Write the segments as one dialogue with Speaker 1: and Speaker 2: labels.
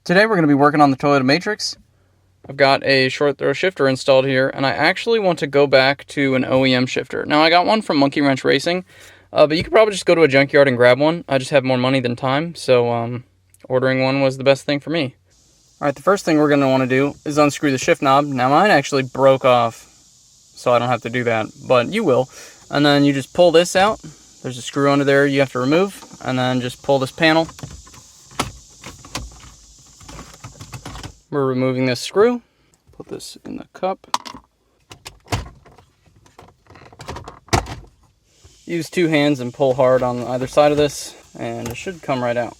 Speaker 1: Today we're going to be working on the Toyota Matrix. I've got a short throw shifter installed here, and I actually want to go back to an OEM shifter. Now I got one from Monkey Wrench Racing, but you could probably just go to a junkyard and grab one. I just have more money than time, so ordering one was the best thing for me. Alright, the first thing we're going to want to do is unscrew the shift knob. Now mine actually broke off, so I don't have to do that, but you will. And then you just pull this out. There's a screw under there you have to remove, and then just pull this panel. We're removing this screw. Put this in the cup. Use two hands and pull hard on either side of this, and it should come right out.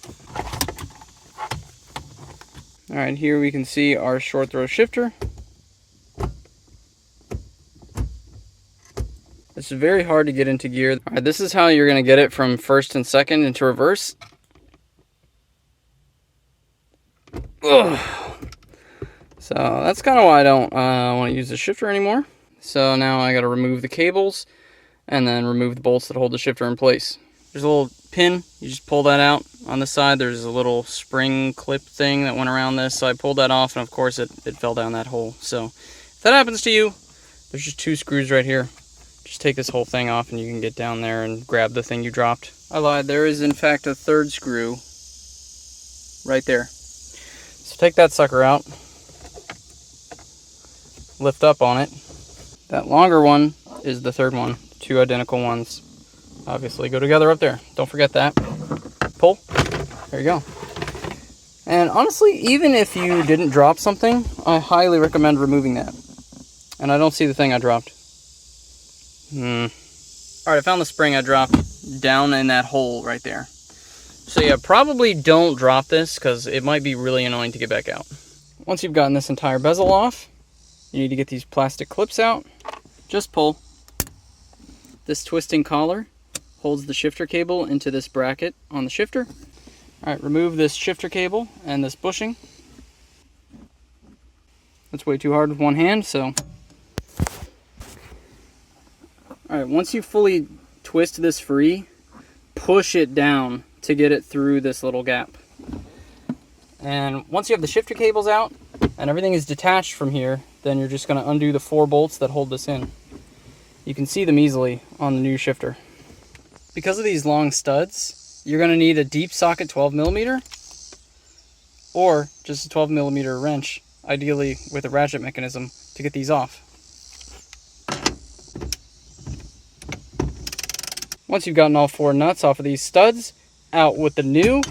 Speaker 1: Alright, here we can see our short throw shifter. It's very hard to get into gear. Alright, this is how you're going to get it from first and second into reverse. Ugh. So that's kind of why I don't want to use the shifter anymore. So now I got to remove the cables and then remove the bolts that hold the shifter in place. There's a little pin, you just pull that out. On the side there's a little spring clip thing that went around this, so I pulled that off, and of course it fell down that hole. So if that happens to you, there's just two screws right here. Just take this whole thing off and you can get down there and grab the thing you dropped. I lied, there is in fact a third screw right there. So take that sucker out. Lift up on it. That longer one is the third one. Two identical ones obviously go together up there. Don't forget that. Pull. There you go. And honestly, even if you didn't drop something, I highly recommend removing that. And I don't see the thing I dropped. Alright, I found the spring I dropped down in that hole right there. So yeah, probably don't drop this because it might be really annoying to get back out. Once you've gotten this entire bezel off, you need to get these plastic clips out. Just pull. This twisting collar holds the shifter cable into this bracket on the shifter. Alright, remove this shifter cable and this bushing. That's way too hard with one hand, so. Alright, once you fully twist this free, push it down to get it through this little gap. And once you have the shifter cables out and everything is detached from here, then you're just going to undo the 4 bolts that hold this in. You can see them easily on the new shifter. Because of these long studs, you're going to need a deep socket 12mm or just a 12mm wrench, ideally with a ratchet mechanism, to get these off. Once you've gotten all 4 nuts off of these studs, out with the new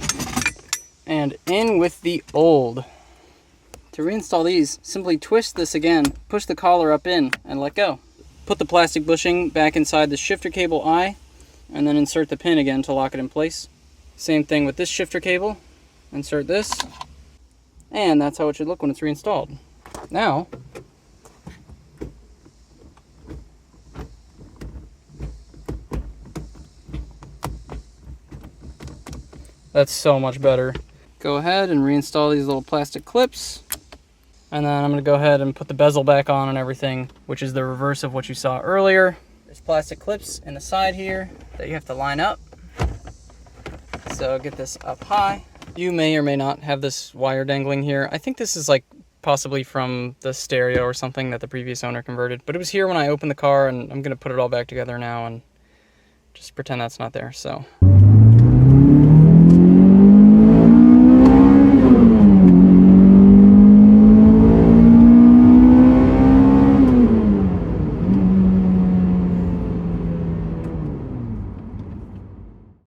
Speaker 1: and in with the old. To reinstall these, simply twist this again, push the collar up in, and let go. Put the plastic bushing back inside the shifter cable eye, and then insert the pin again to lock it in place. Same thing with this shifter cable. Insert this, and that's how it should look when it's reinstalled. Now, that's so much better. Go ahead and reinstall these little plastic clips. And then I'm going to go ahead and put the bezel back on and everything, which is the reverse of what you saw earlier. There's plastic clips in the side here that you have to line up. So get this up high. You may or may not have this wire dangling here. I think this is like possibly from the stereo or something that the previous owner converted. But it was here when I opened the car, and I'm going to put it all back together now and just pretend that's not there. So